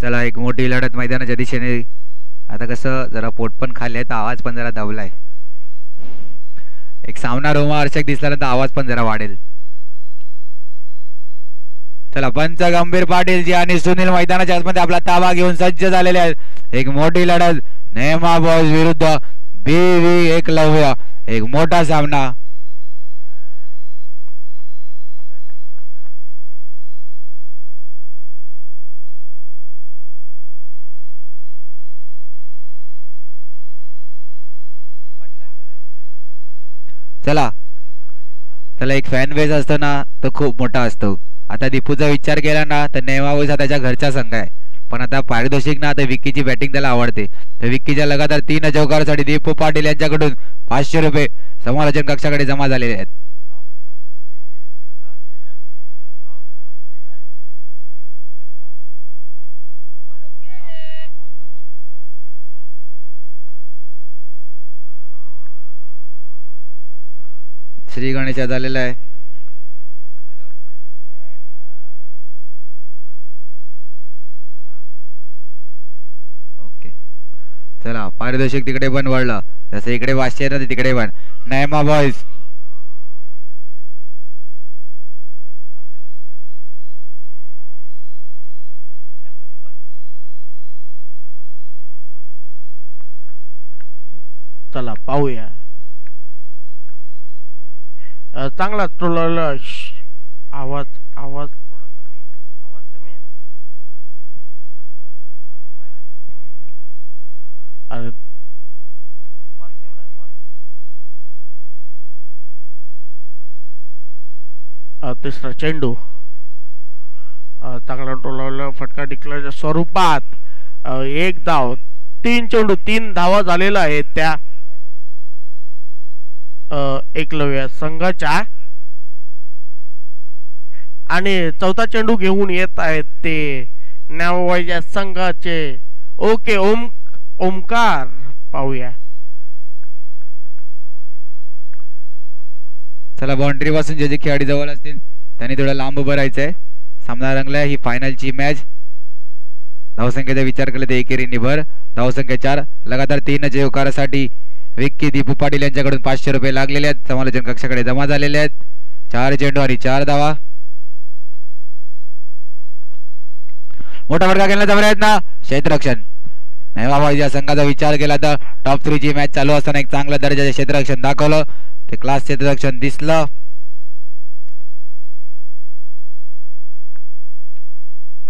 चला एक मोठी लढत मैदानाच्या दिशेने. आता कसं जरा पोट पण खाली आहे तर आवाज पण जरा दबलाय. एक सामना रोमहर्षक दिसल्यानंतर आवाज पण जरा वाढेल. चला पंच गंभीर पाटील जी आणि सुनील मैदानाच्या आतमध्ये आपला ताबा घेऊन सज्ज झालेले आहेत. एक मोठी लढत नेमा बॉयज विरुद्ध BV एकलव्य. एक मोठा सामना. चला चला एक फॅन बेस असतो ना तो खूप मोठा असतो. आता दीपूचा विचार केला ना तर नेमा बॉयज हा त्याच्या घरचा संघ आहे. पण आता पारितोषिक ना आता विक्कीची बॅटिंग त्याला आवडते. तर विक्कीच्या लगातार 3 चौकारासाठी दीपू पाटील यांच्याकडून 500 रुपये समालोचन कक्षाकडे जमा झालेले आहेत. श्री गणेश झालेला आहे. ओके चला पारितोषिक तिकडे पण वाढलं. जसं इकडे 500 ना तिकडे पण. नेमा बॉयज चला पाहूया. चांगला ट्रोलर आवाज आवाज थोडा कमी. आवाज कमी आहे ना. अरे बॉल केवढा आहे बॉल. तिसरा चेंडू चांगला ट्रोलर फटका डिक्लेअरच्या स्वरूपात. एक धाव 3 चेंडू 3 धावा झालेला आहे त्या एकलव्य संघाच्या. आणि चौथा चेंडू घेऊन येत आहेत ते न्यावया संघाचे ओके ओमकार. पाहूया. चला बाउंड्री पासून जे जे खेळाडू जवळ असतील त्यांनी थोडं लांब उभं राहायचंय. सामना रंगलाय. ही फायनलची मॅच. धावसंख्येचा विचार केला तर एकेरी निभर. धावसंख्या 4. लगातार 3 चौकारासाठी विक्की दीपू पाटील यांच्याकडून 500 रुपये लागलेले आहेत. समालोचन कक्षाकडे जमा झालेले आहेत. 4 चेंडू आणि 4 धावा. मोठा फटका खेळण्याचा प्रयत्न. क्षेत्ररक्षण. नेमाबाई या संघाचा विचार केला तर टॉप 3 ची मॅच चालू असताना एक चांगल्या दर्जाचे क्षेत्ररक्षण दाखवलं. ते क्लास क्षेत्ररक्षण दिसलं.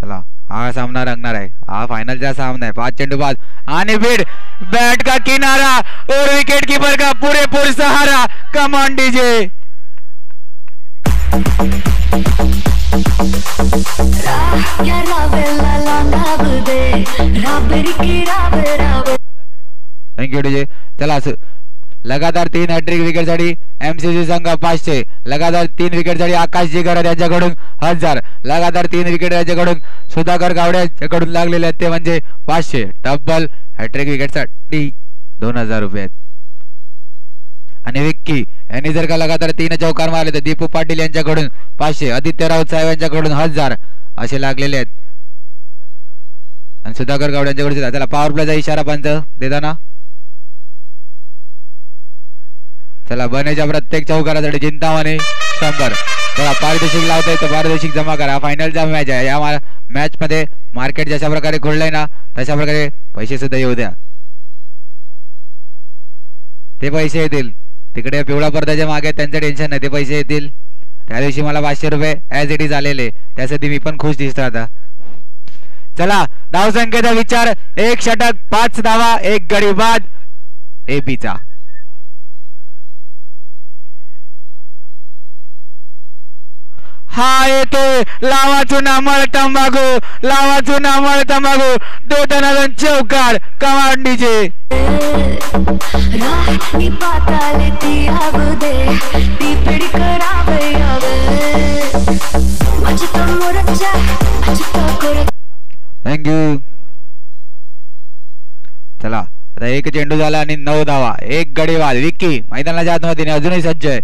चला हा सामना रंगणार आहे. हा फायनलचा सामना आहे. 5 चेंडू बाद आणि बीड बैट का किनारा और विकेट कीपर का पूरे सहारा. कमान डीजे. Thank you DJ. चला लगातार 3 हॅट्रिक विकेट साठी MCC संघ 500. लगातार 3 विकेट साठी आकाश जिगर यांच्याकडून 1000. लगातार 3 विकेट यांच्याकडून सुधाकर गावडे यांच्याकडून लागलेले आहेत ते म्हणजे 500. डबल हॅट्रिक विकेट साठी 2000 रुपये आहेत. आणि विक्की यांनी जर का लगातार 3 चौकार मारले तर दीपू पाटील यांच्याकडून 500. आदित्य राऊत साहेब यांच्याकडून 1000 असे लागलेले आहेत. आणि सुधाकर गावडे यांच्याकडून. त्याला पॉवर प्लेचा इशारा पंच देताना. चला बनेच्या प्रत्येक चौकारासाठी चिंतामणी 100. तेव्हा पारितोषिक लावता येतं. पारितोषिक जमा करा. फायनलचा मॅच आहे. या मॅच मध्ये मार्केट जशा प्रकारे खुललंय ना तशा प्रकारे पैसे सुद्धा येऊ द्या. ते पैसे येतील. तिकडे पिवळा पडद्याच्या मागे त्यांचं टेन्शन नाही. ते पैसे येतील. त्या दिवशी मला 500 रुपये ऍज इट इज आलेले. त्यासाठी मी पण खुश दिसतो आता. चला धावसंख्येचा विचार. 1 षटक 5 धावा 1 गडी बाद एपीचा. हा येतोय लावा चुना मळ तंबाखू. लावा चुना मळ तंबाखू. 2 टनाचा चौकार. Command DJ. थँक्यू. चला आता 1 चेंडू झाला आणि 9 धावा 1 गडी बाद. विक्की मैदानाच्या आतमध्ये अजूनही सज्ज आहे.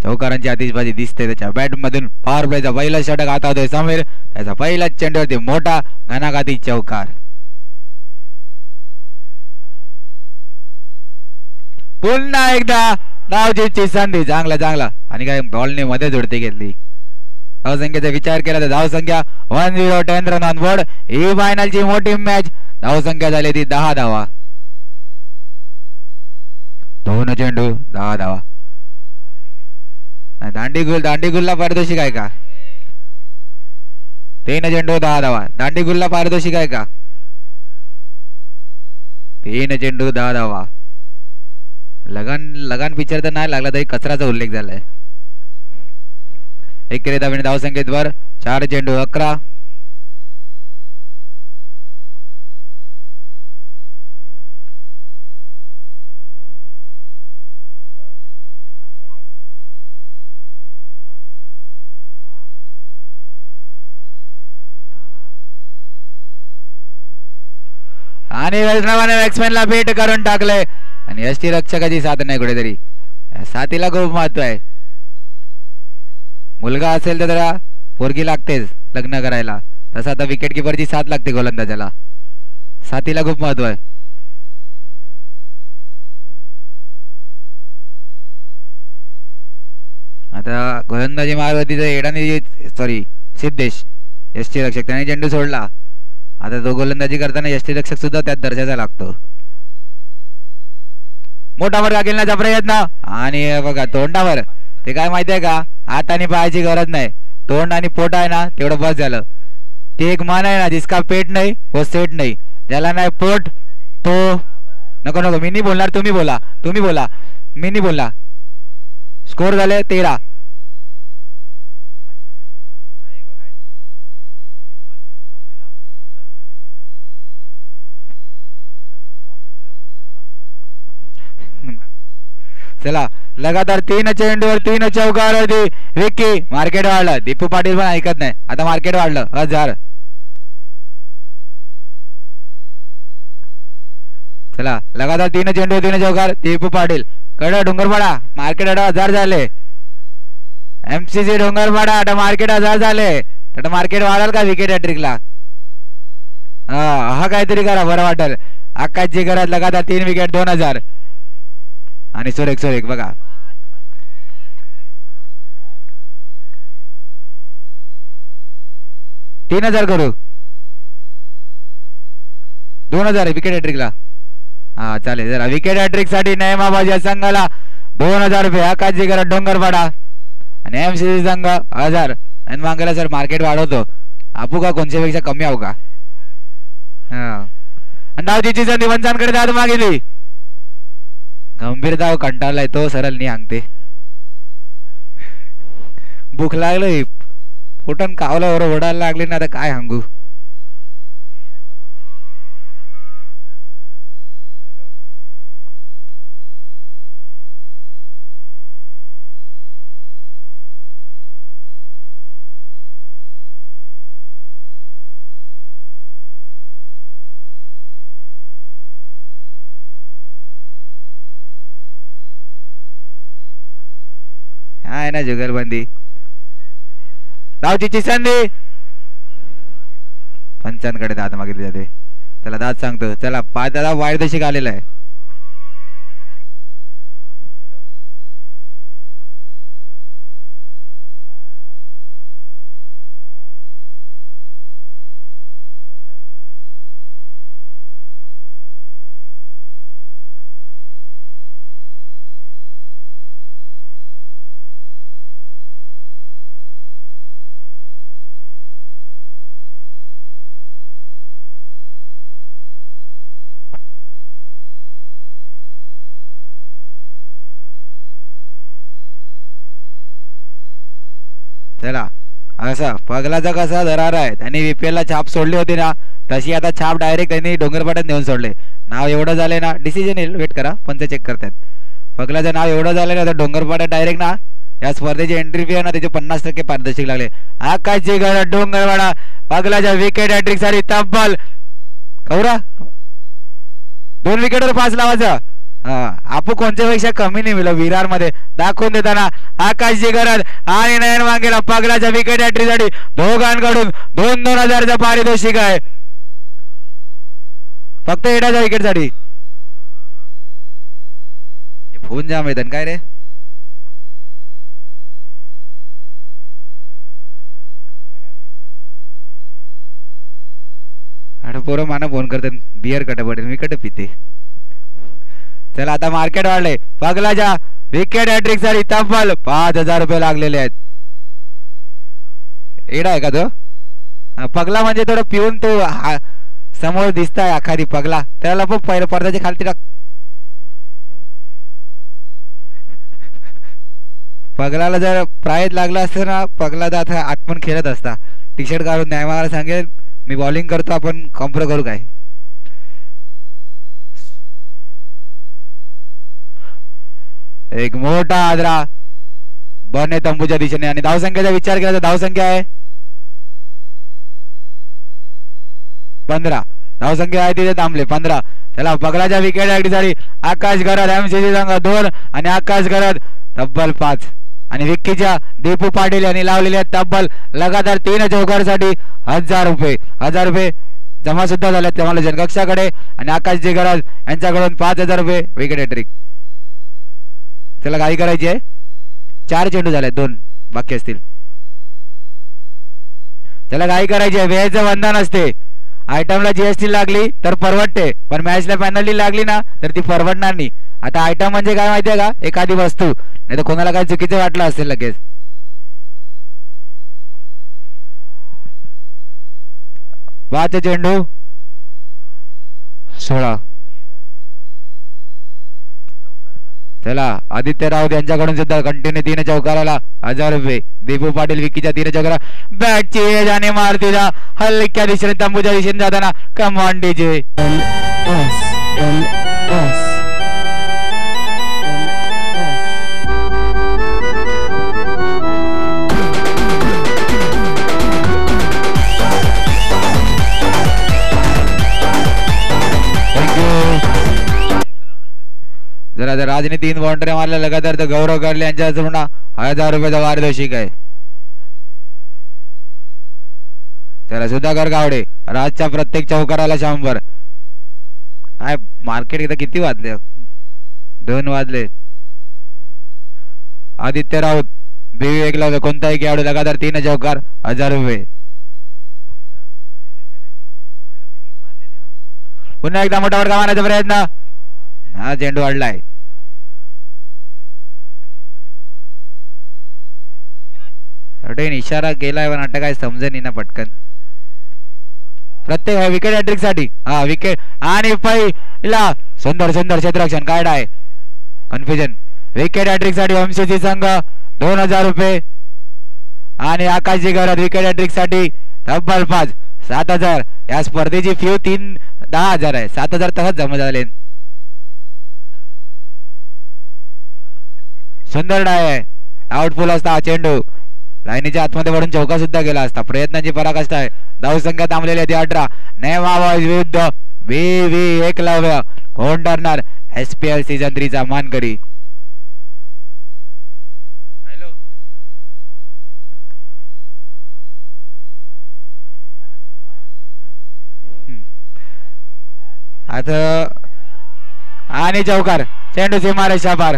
चौकारांची आतिषबाजी दिसते त्याच्या बॅट मधून. पॉवर प्लेचा पहिला षटक आता होतोय समीर. त्याचा पहिला चेंडूवरती मोठा घणाघाती चौकार. पुन्हा एकदा धावचीची संधी. चांगला चांगला आणि काय बॉलने मध्ये जोडती घेतली. धावसंख्येचा विचार केला तर धावसंख्या 1-0 10 रन ऑन बोर्ड. ही फायनलची मोठी मॅच. धावसंख्या झाली ती 10 धावा. 2 चेंडू 10 धावा. दांडीगुलला पारितोषिक आहे का? 3 चेंडू 10 धावा. दांडीगुलला पारितोषिक आहे का? 3 चेंडू 10 धावा. लगान पिक्चर तर नाही लागला तरी कचराचा उल्लेख झालाय. एक धावसंख्येत धावसंख्येवर 4 चेंडू 11. आणि बॅट्समॅनला भेट करून टाकलंय. आणि यष्टीरक्षकाची साथ नाही कुठेतरी. साथीला खूप महत्व आहे. मुलगा असेल तर जरा पोरगी लागतेच लग्न करायला. तसं आता विकेट किपरची साथ लागते गोलंदाजाला. साथीला खूप महत्व आहे. आता गोलंदाजी मारवतीचा एडाने सिद्धेश यष्टीरक्षक त्याने चेंडू सोडला. आता तो गोलंदाजी करताना यष्टीरक्षक सुद्धा त्यात दर्जाचा लागतो. मोठा फटका खेळण्याचा प्रयत्न आणि बघा तोंडावर. ते काय माहितीये का? हात आणि पायाची गरज नाही. तोंड आणि पोट आहे ना तेवढं बस झालं. ते एक मान आहे ना जिसका पेट नाही वो सेट नाही. ज्याला नाही पोट तो नको नको. मी नाही बोलणार. तुम्ही बोला. मी नाही बोलणार. स्कोर झाले 13. चला लगातार 3 चेंडूवर 3 चौकार होती. विक्की मार्केट वाढलं. दीपू पाटील पण ऐकत नाही. आता मार्केट वाढलं 1000. चला लगातार 3 चेंडू 3 चौकार. दीपू पाटील कडे डोंगरपाडा मार्केट 1000 झाले. MCC डोंगरपाडा आता मार्केट 1000 झाले. आता मार्केट वाढाल का विकेट हॅट्रिकला? हा काहीतरी करा बरं वाटेल. आकाशची घरात लगातार 3 विकेट 2000. आणि सुरेख बघा. तीन 3000 करू. 2000 विकेट हॅट्रिकला. हा चालेल. जरा विकेट हॅट्रिक साठी नेमाबाजी संघाला 2000 रुपये. आकाशची घरात डोंगरपाडा आणि MCC संघ 1000. आणि मागेला सर मार्केट वाढवतो. आपू का कोणत्या पेक्षा कमी आहो का? आणि धावचीची संधी वंचांकडे धाव मागितली. गंभीर धाव कंटाळलाय तो. सरळ नाही सांगते. भूक लागली. पोटन कावल्यावर ओढायला लागली ना. आता काय सांगू. आहे ना जुगलबंदी. धावचीची संधी. पंचांकडे दाद मागितली जाते. चला दाद सांगतो. चला दादा वायदेशीक आलेला आहे. चला असा पगलाचा कसा दरार आहे. त्यांनी VPL ला छाप सोडली होती ना तशी आता छाप डायरेक्ट त्यांनी डोंगरपाड्यात नेऊन सोडले. नाव एवढं झालंय ना. डिसिजन येईल वेट करा. पंच चेक करतात. पगलाचं नाव एवढं झालं ना तर डोंगरपाड्यात डायरेक्ट ना या स्पर्धेची एंट्री फी आहे ना त्याचे 50% पारदर्शक लागले. आकाशची घरात डोंगरपाडा पगलाच्या विकेट हॅट्रिक साठी तब्बल कवरा 2 विकेटवर 5 लावायचा. हा आपू कोणत्यापेक्षा कमी नाही मिळलं विरार मध्ये दाखवून देताना आकाशची गरज आणि नयन वांगेला पगलाच्या विकेट हॅट्रिकसाठी दोघांकडून 2,000 पारितोषिक आहे फक्त एटाच्या विकेटसाठी फोन जाम येतात काय रे अरे पोरं माना फोन करतात बियर कट पडेल मी कट पिते चला आता मार्केट वाढले पगलाच्या विकेट हॅट्रिक साठी तब्बल 5,000 रुपये लागलेले आहेत एडा आहे का तो पगला म्हणजे थोडं पिऊन तो समोर दिसताय आखादी पगला त्याला पण पहिलं पडद्याच्या खालती टाक पगलाला जर प्राईज लागला असतं ना पगला तर आता आठवण खेळत असता टी शर्ट काढून न्यायमाला सांगेल मी बॉलिंग करतो आपण कॉम्प्रो करू काय एक मोठा आदरा बने तंबूच्या दिशेने आणि धावसंख्येचा विचार केला तर धावसंख्या आहे 15 धावसंख्या आहे तिथे थांबले 15 चला पगलाच्या विकेट साठी आकाश गरज एमसीसी संघ 2 आणि आकाश गरज तब्बल 5 आणि विक्कीच्या दीपू पाटील यांनी लावलेल्या तब्बल लगातार 3 चौकारासाठी 1,000 रुपये जमा सुद्धा झाल्यात तुम्हाला जनकक्षाकडे आणि आकाशची गरज यांच्याकडून 5,000 रुपये विकेट हॅट्रिक त्याला गाडी करायची आहे 4 चेंडू झाले 2 बाकी असतील त्याला गाडी करायची आहे वेळेचं बंधन असते आयटमला जीएसटी लागली तर परवडते पण मॅचला पेनल्टी लागली ना तर ती परवडणार नाही आता आयटम म्हणजे काय माहितीये का एखादी वस्तू नाही तर कोणाला काय चुकीचं वाटलं असेल लगेच 5 चेंडू 16 चला आदित्य राऊत यांच्याकडून सुद्धा कंटिन्यू 3 चौकाराला 1,000 रुपये दीपू पाटील विकीच्या 3 चौकारा बॅटची एज आणि मारतीला हलक्या दिशेने तंबूच्या दिशेने जाताना कमान डीजे जरा जर राजने 3 बाउंड्री मारल्या लगातार तर गौरव करले यांच्या 1,000 रुपयाचा पारितोषिक आहे चला सुधाकर गावडे राजच्या प्रत्येक चौकाराला 100 काय मार्केट इथं किती वाजले 2 वाजले आदित्य राऊत B1 कोणताही खेळाडू लगातार 3 चौकार 1,000 रुपये पुन्हा एकदा मोठा वर्ग मारण्याचा प्रयत्न हा चेंडू अडलाय इशारा केलाय पण आता काय समजेल ना पटकन प्रत्येक विकेट हॅट्रिक साठी हा विकेट आणि पहिला सुंदर सुंदर क्षेत्ररक्षण काय आहे कन्फ्युजन विकेट हॅट्रिक साठी एमसीसी संघ 2,000 रुपये आणि आकाशची गरज विकेट हॅट्रिक साठी तब्बल 5 7,000 या स्पर्धेची फी 10,000 आहे 7,000 तहत जमा झाले सुंदर डाय आहे आउटफुल असता चेंडू लाईनीच्या आतमध्ये वळून चौका सुद्धा गेला असता प्रयत्नांची पराकाष्ठा आहे धावसंख्या थांबलेली आहे 18 नेमावाज विरुद्ध VV एकलव्य कोण ठरणार SPL सीझन 3 चा मानकरी हॅलो आता आणि चौकार चेंडू सीमारेषा पार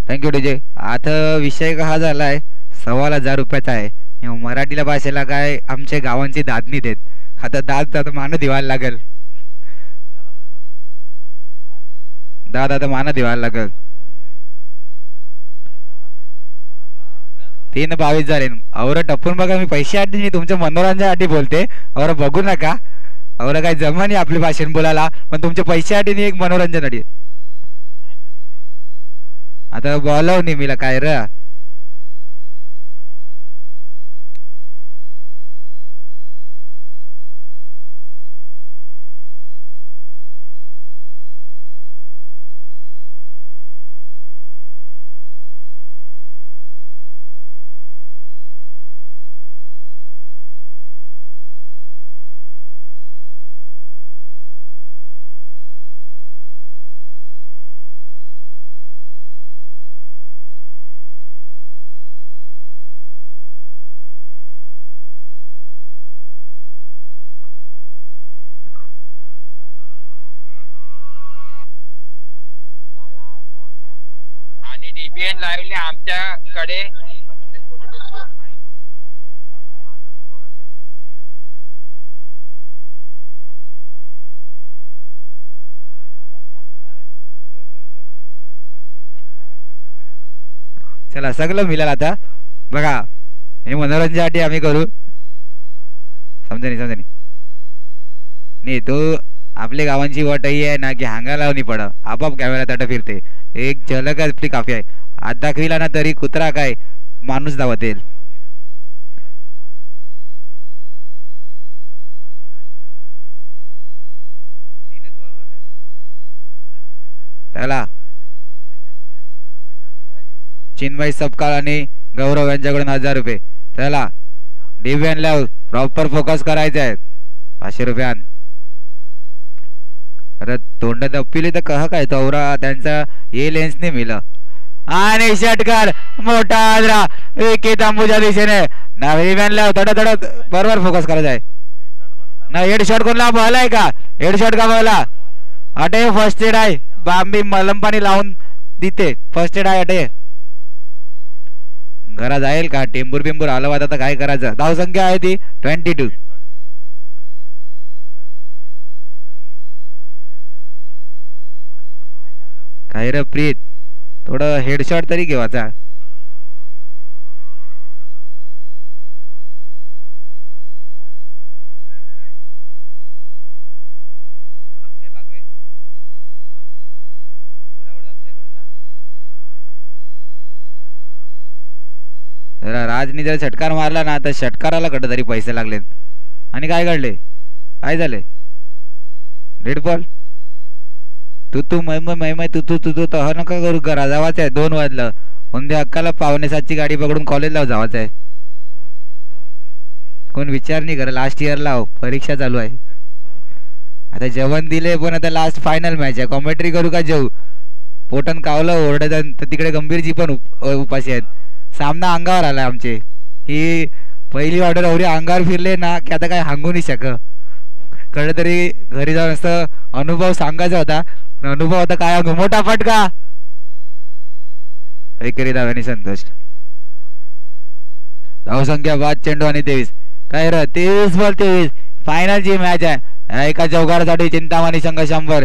थँक्यू डीजे आता विषय हा झालाय 1,000 रुपयाचा आहे मराठीला भाषेला काय आमच्या गावांची दाद नाही देत आता दाद आता मान दिवायला लागेल दाद आता मान दिवायला लागेल 3:22 झाले और टपून बघा मी पैशासाठी नाही तुमच्या मनोरंजनासाठी बोलते और बघू नका और काही जमा नाही आपली भाषण बोलायला पण तुमच्या पैशासाठी नाही एक मनोरंजनासाठी आता बोलाव नाही मीला काय र DBN लाईव्हने आमच्याकडे चला सगळं मिळालं आता बघा हे मनोरंजनासाठी आम्ही करू समजा नाही तो आपल्या गावांची वाट ही आहे ना की हांगा लावणी पड आपाप कॅमेरा तट फिरते एक झलक आपली काफी आहे हात दाखविला ना तरी कुत्रा काय माणूस धावत येईल चला चिन्मय सपकाळ आणि गौरव यांच्याकडून 1000 रुपये चला डिव्हियन लाव प्रॉपर फोकस करायचा आहे 500 रुपयान अरे तोंड दप्पिले तर कहा काय तवरा त्यांचा हे लेन्स नाही मिळलं आणि षटकार मोठा आदरा विकेट अंबुजा दिशेने ना डिव्हियन लाव तडा बरोबर फोकस करायचा आहे ना हेड शॉट कोणला बहलाय का हेड शॉट का बहला अटे फर्स्ट एड आहे बांबी मलम पाणी लावून देते फर्स्ट एड आहे अटे घरा जाईल का टेंबूर बिंबूर आलं आता काय करायचं धाव संख्या आहे ती 22 काय रे प्रीत थोडं हेडशॉट तरी घेवायचा राजनी जर षटकार मारला ना तर षटकाराला कट तरी पैसे लागले आणि काय घडले काय झाले रेड बॉल तू मै तू तह नका करू करा जावाच आहे 2 वाजलं उद्या अक्काला 6:45ची गाडी पकडून कॉलेजला जावाच आहे कोण विचार नाही करा लास्ट इयरला परीक्षा चालू आहे आता जेवण दिले पण आता लास्ट फायनल मॅच आहे कॉमेंट्री करू का जेऊ पोटन कावलं ओरडत तिकडे गंभीरजी पण उपाशी आहेत सामना अंगावर आला आमचे ही पहिली ऑर्डर एवढी अंगावर फिरले ना की आता काय सांगू नाही शकत कळलं तरी घरी जाऊन असं अनुभव सांगायचा होता अनुभव होता काय मोठा फटका एकरी धाव्याने संतोष धावसंख्या 5 चेंडू आणि 23 काय र 23 बॉल 23 फायनलची मॅच आहे एका चौकारासाठी चिंतामणी संघ 100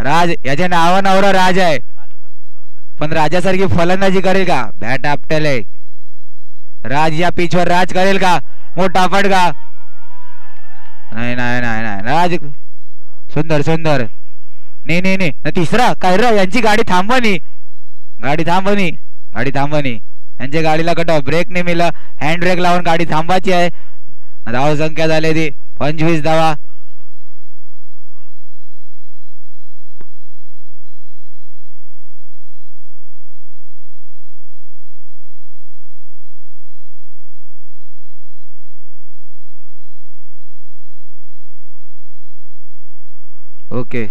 राज याच्या नावावर राज आहे पण राजासारखी फलंदाजी करेल का बॅट आपटेल राज या पिचवर राज करेल का मोठा फटका नाही राज सुंदर नाही तिसरा काय रे यांची गाडी थांबवणी यांच्या गाडीला कट ब्रेक नाही मिळाला हँड ब्रेक लावून गाडी थांबायची आहे धाव संख्या झाली ती 25 धावा ओके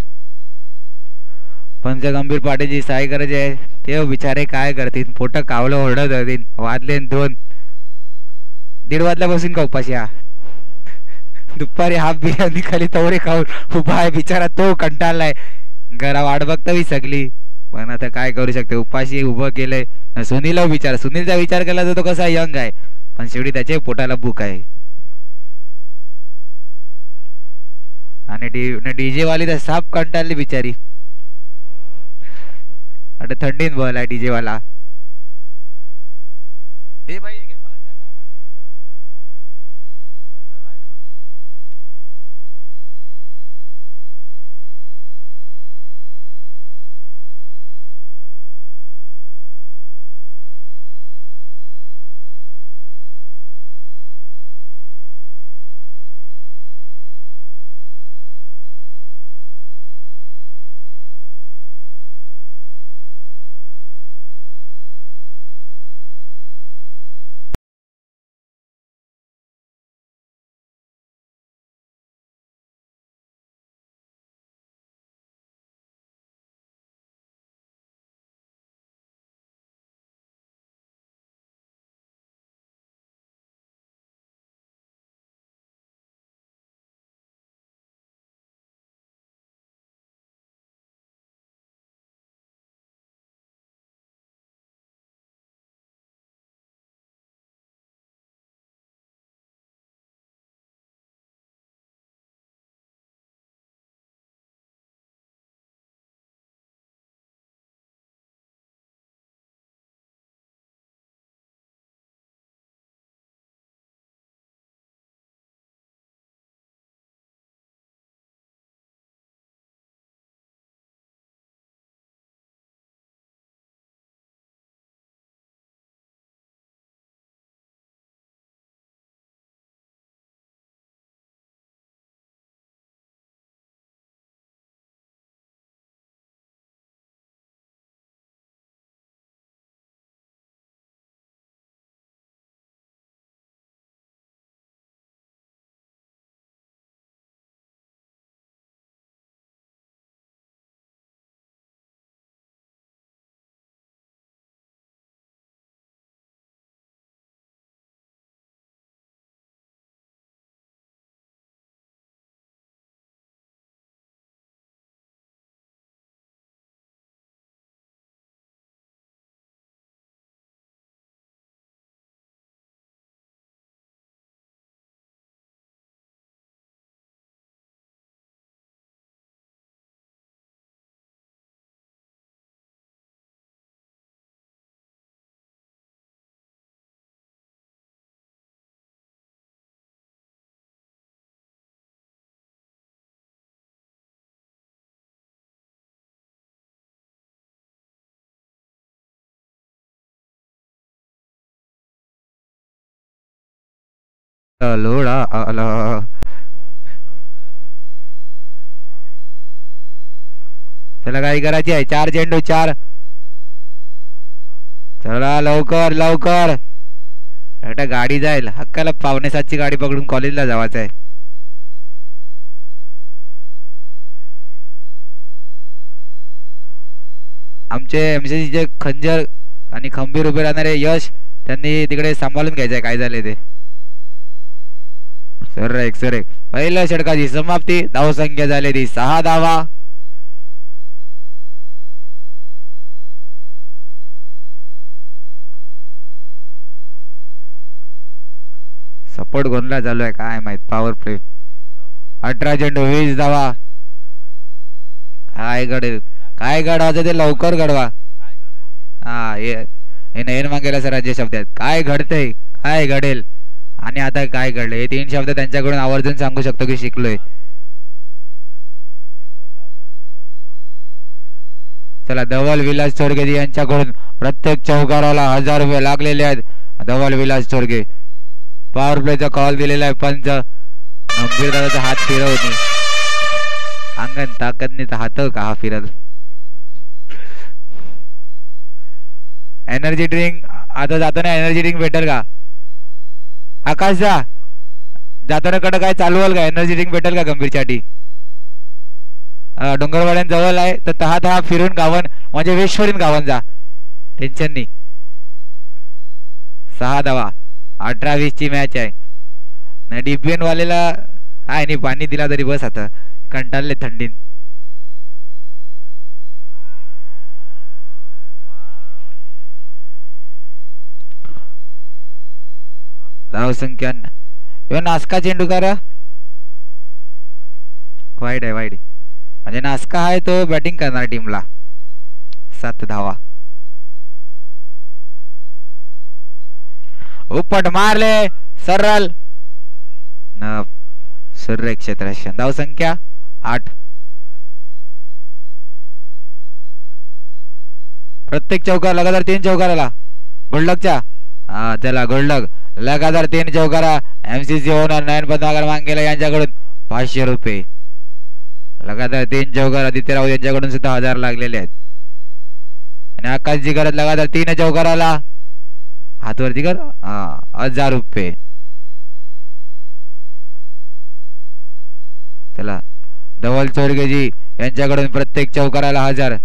पंचगंभीर पाटीलची सहाय करायची आहे ते बिचारे काय करतील पोट कावलं ओरडत होतील वाजले 2 1:30 वाजल्यापासून का उपाशी दुपारी हाफ बिर्याणी खाली तवरे खाऊन उभा आहे बिचारा तो कंटाळलाय घरा वाट बघता विसरली पण आता काय करू शकते उपाशी उभं केलंय सुनील सुनीलचा विचार केला तर तो कसा यंग आहे पण शेवटी त्याच्या पोटाला भूक आहे आणि डीजे वाली तर साप कंटाळली बिचारी आता थंडीन बॉल आहे डीजे वाला हे भाई लोडा आला. चला काय करायची आहे 4 चेंडू 4. चला लवकर लवकर. आता गाडी जाईल हक्काला 6:45ची गाडी पकडून कॉलेजला जावायचं आहे. आमचे एमसीसीचे खंजर आणि खंबीर उभे राहणारे यश त्यांनी तिकडे सांभाळून घ्यायचंय काय झाले ते. सर एक पहिल्या षटकाची समाप्ती. धावसंख्या झाली ती 6 धावा. सपोर्ट गोंधळा चालू आहे काय माहित. पॉवर प्ले 18 चेंडू 20 धावा. काय घडेल काय घडवायचं ते लवकर घडवा. हा हे मागेला सरांच्या शब्दात काय घडतंय काय घडेल आणि आता काय घडलं हे 3 शब्द त्यांच्याकडून आवर्जून सांगू शकतो की शिकलोय. चला धवल विलास चोरगे यांच्याकडून प्रत्येक चौकाराला 1000 रुपये लागलेले आहेत. धवल विलास चोरगे पॉवर प्लेचा कॉल दिलेला आहे. पंच गंभीर दादाचा हात फिरवणे अंगण ताकद नाही तर हात का हा फिरत. एनर्जी ड्रिंक आता जाताना एनर्जी ड्रिंक भेटेल का आकाश जाताना कडे काय चालवाल का एनर्जी ड्रिंक भेटेल का गंभीरसाठी. डोंगरवाड्यां जवळ आहे तर तहा फिरून गावन म्हणजे वेश्वरीन गावन जा टेन्शन नाही. 6 धावा 18-20 ची मॅच आहे. डीपीएन वालेला काय नाही पाणी दिला तरी बस आता कंटाळले थंडीन. धावसंख्या नासका चेंडू करा वाईट आहे म्हणजे नासका आहे तो बॅटिंग करणार टीमला. 7 धावा. उपट मारले सरळ क्षेत्र. धावसंख्या 8. प्रत्येक चौकार लगातार 3 चौकाराला गुडलकच्या चला गुडलक लगातार 3 चौकारा. एमसीसी ओनर नयन पद्माकर मांगेला यांच्याकडून 500 रुपये. लगातार 3 चौकार आदित्य राऊत यांच्याकडून सुद्धा 1000 लागलेले आहेत. आणि आकाशजी करत लगातार 3 चौकाराला हातवरती कर 1000 रुपये. चला धवल चोरगेजी यांच्याकडून प्रत्येक चौकाराला 1000.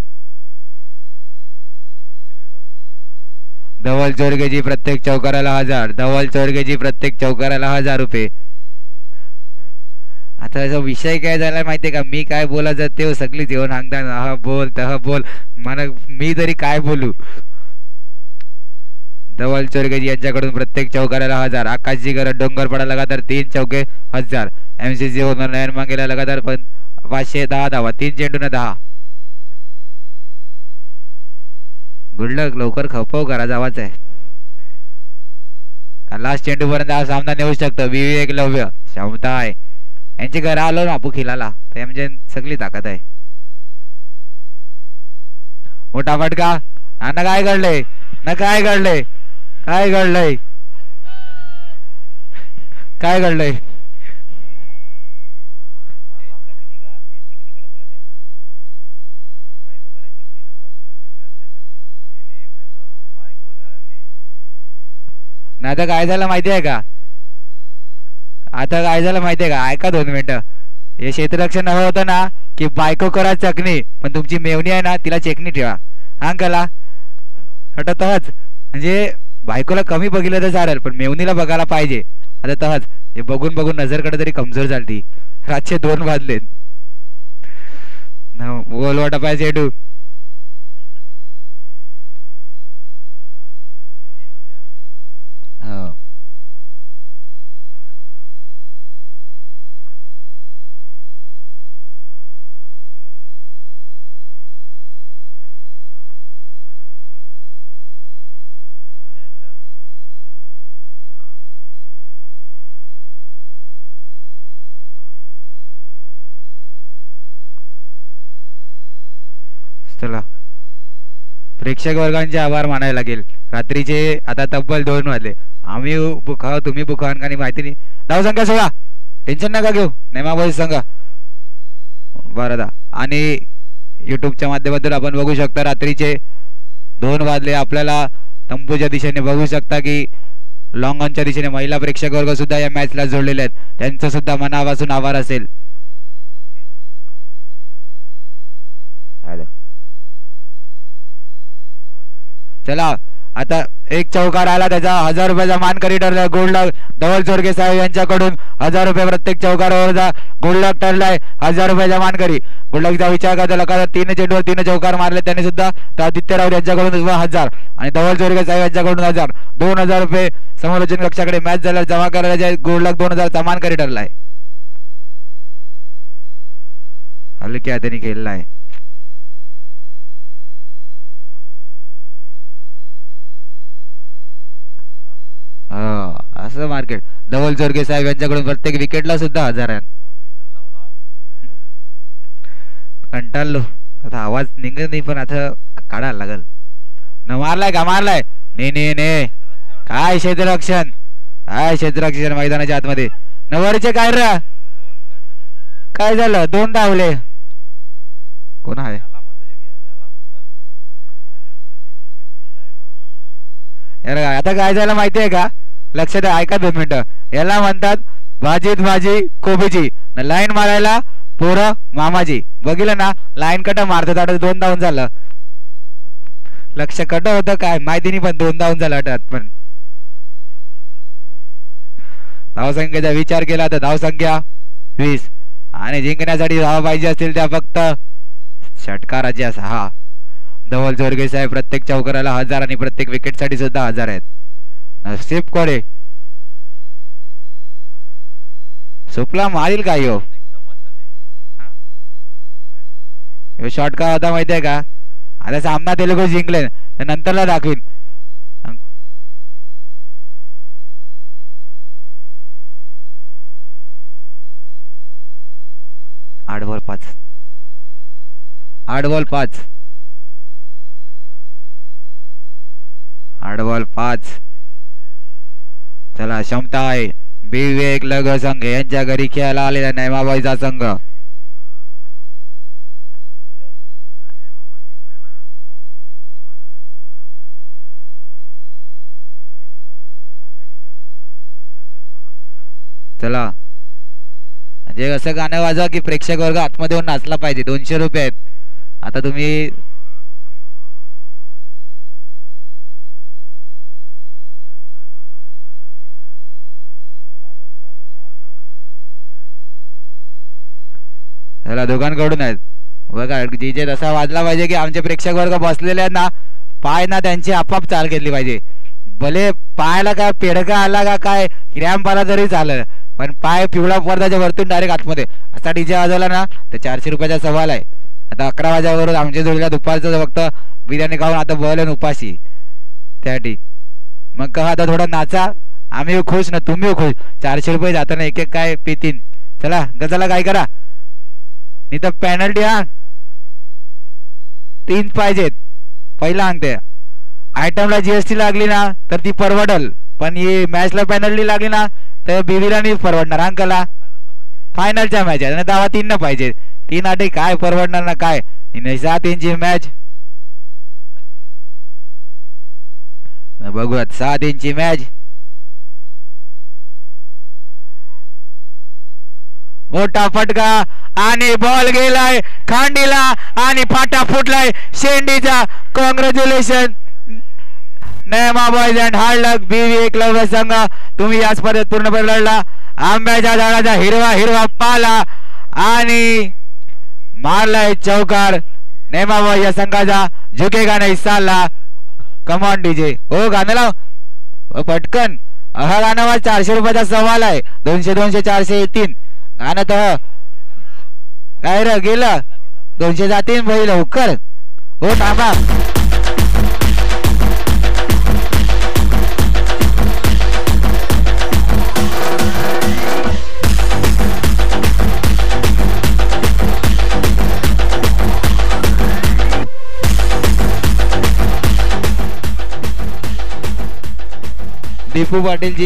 धवल चोरगेजी प्रत्येक चौकाराला 1000. धवल चोरगेजी प्रत्येक चौकाराला 1000 रुपये. आता याचा विषय काय झाला माहितीये का मी काय बोलायचं ते सगळीच येऊन सांगतात हा बोल तह बोल मला मी तरी काय बोलू. धवल चोरगेजी यांच्याकडून प्रत्येक चौकाराला 1000. आकाशजी गरज डोंगरपाडा लगातार 3 चौके 1000. एमसीसी ओनर नयन मांगेला लगातार 510 धावा. 3 चेंडू न 10. गुडलक लवकर खपव करा जावाच आहे. लास्ट चेंडू पर्यंत हा सामना नेऊ शकतो. विवेक लव्य क्षमता आहे यांची घर आलो ना आपू खिलाला तर म्हणजे सगळी ताकद आहे. मोठा फटका ना काय घडलंय ना काय घडलंय काय घडलंय काय घडलंय. ना आता काय झालं माहिती आहे का आता काय झालं माहितीये का ऐका 2 मिनिटं. हे क्षेत्ररक्षण हवं होतं ना की बायको करा चकणी पण तुमची मेवणी आहे ना तिला चेकणी ठेवा. हा कला हटत तहच म्हणजे बायकोला कमी बघितलं तर चालेल पण मेवणीला बघायला पाहिजे. आता तहच हे बघून बघून नजरकडे तरी कमजोर झाली. रातचे 2 वाजले. बोल वाटा पाहिजे चेंडू. चला प्रेक्षक वर्गांचे आभार मानायला लागेल. रात्रीचे आता तब्बल 2 वाजले आम्ही बुखाव तुम्ही बुखान का नाही माहिती नाही. धावसंख्या 16. टेन्शन नका घेऊ. नेमाबाई संघ बरं दा. आणि युट्यूबच्या माध्यमातून आपण बघू शकता रात्रीचे 2 वाजले. आपल्याला तंबूच्या दिशेने बघू शकता की लॉंग ऑनच्या दिशेने महिला प्रेक्षक वर्ग सुद्धा या मॅचला जोडलेले आहेत. त्यांचं सुद्धा मनापासून आभार असेल. चला आता एक चौकार आला त्याचा 1000 रुपयाचा मानकरी ठरलाय. गोल्ड धवल चोरगे साहेब यांच्याकडून 1000 रुपये प्रत्येक चौकारावरचा गोल्ड ठरलाय. 1000 रुपयाचा मानकरी. गोल्डचा विचार करता लका 3 चेंडूवर 3 चौकार मारले त्यांनी सुद्धा. तर आदित्य राऊत यांच्याकडून 1000 आणि धवल चोरगे साहेब यांच्याकडून 1000. 2000 रुपये समालोचन कक्षाकडे मॅच झाल्यावर जमा करायचे. गोल्ड 2000चा मानकरी ठरलाय. हलक्या हाताने खेळलाय. असं मार्केट. धवल चोरगे साहेब यांच्याकडून प्रत्येक विकेटला सुद्धा 1000 आहे. कंटाळलो आता. आवाज निघत नाही पण आता काढायला लागल. न मारलाय का मारलाय. ने काय क्षेत्ररक्षण. काय क्षेत्ररक्षण मैदानाच्या आतमध्ये. नवरचे काय रा काय झालं. 2 धावले. कोण आहे आता काय झालं माहितीये का. लक्ष द्या ऐका 2 मिनिटं. याला म्हणतात भाजीत भाजी कोबीची. लाईन मारायला पोरं मामाजी. बघितलं ना लाईन कट मारतात. आता 2 धावून झालं. लक्ष कट होतं काय माहिती नाही पण 2 धावून झालं अटात. पण धावसंख्येचा विचार केला तर धावसंख्या 20 आणि जिंकण्यासाठी धावा पाहिजे असतील त्या फक्त षटकाराच्या 6. धवल चोरगे साहेब प्रत्येक चौकाराला 1000 आणि प्रत्येक विकेट साठी सुद्धा 1000 आहेत. नसीब कोडे सुपला मारील का यो शॉर्ट का होता माहितीये का. आता सामना तेलुगू जिंकले तर नंतरला दाखवीन. 8 बॉल 5. 8 बॉल 5. 8 बॉल 5. चला क्षमता आहे. विवेक लग संघ यांच्या घरी खेळायला आलेला नेमाबाईचा संघ. चला म्हणजे असं गाणं वाजवा की प्रेक्षक वर्ग आतमध्ये येऊन नाचला पाहिजे. 200 रुपये आहेत. आता तुम्ही चला दोघांकडून आहेत बघा. डीजे तसा वाजला पाहिजे की आमचे प्रेक्षक वर्ग बसलेले आहेत ना पाय ना त्यांची आपाप चाल घेतली पाहिजे. भले पायाला काय पेडका आला का काय रॅम्प आला तरी चालेल पण पाय पिवळा पडदाच्या वरतून डायरेक्ट आतमध्ये असा डीजे वाजवला ना तर 400 रुपयाचा सवाल आहे. आता 11 वाजेवर आमच्या जोडीला दुपारचं फक्त बिर्याणी खाऊन आता बळन उपाशी त्यासाठी. मग का आता थोडा नाचा. आम्ही खुश ना तुम्ही खुश. 400 रुपये जाताना एक एक काय पितीन. चला गजाला काय करा. नाही तर पेनल्टी. 3 पाहिजेत. पहिला अंगते आयटमला जीएसटी लागली ना तर ती परवडल पण ही मॅचला पेनल्टी लागली ना तर बीबीला नाही परवडणार. अंकला फायनलच्या मॅच आहे दावा 3 न पाहिजे. 3 आठी काय परवडणार ना काय. 7 मॅच बघूयात. 7 मॅच. मोठा फटका आणि बॉल गेलाय खांडीला आणि फाटा फुटलाय शेंडीचा. कॉंग्रॅच्युलेशन नेमा बॉयज अँड हार्ड लक बीवी एकलव्य संघ. तुम्ही या स्पर्धेत पूर्णपणे लढला. आंब्याच्या झाडाचा हिरवा हिरवा पाला आणि मारलाय चौकार. नेमा बॉय या संघाचा झुकेगा नाही साला. Come on DJ. हो गाणं लाव पटकन. हा गाणं 400 रुपयाचा सवाल आहे. 200 200 400 3 गाणं तर काय र गेलं. 200 जातील भाई लवकर. हो थांबा. दीपू पाटील जी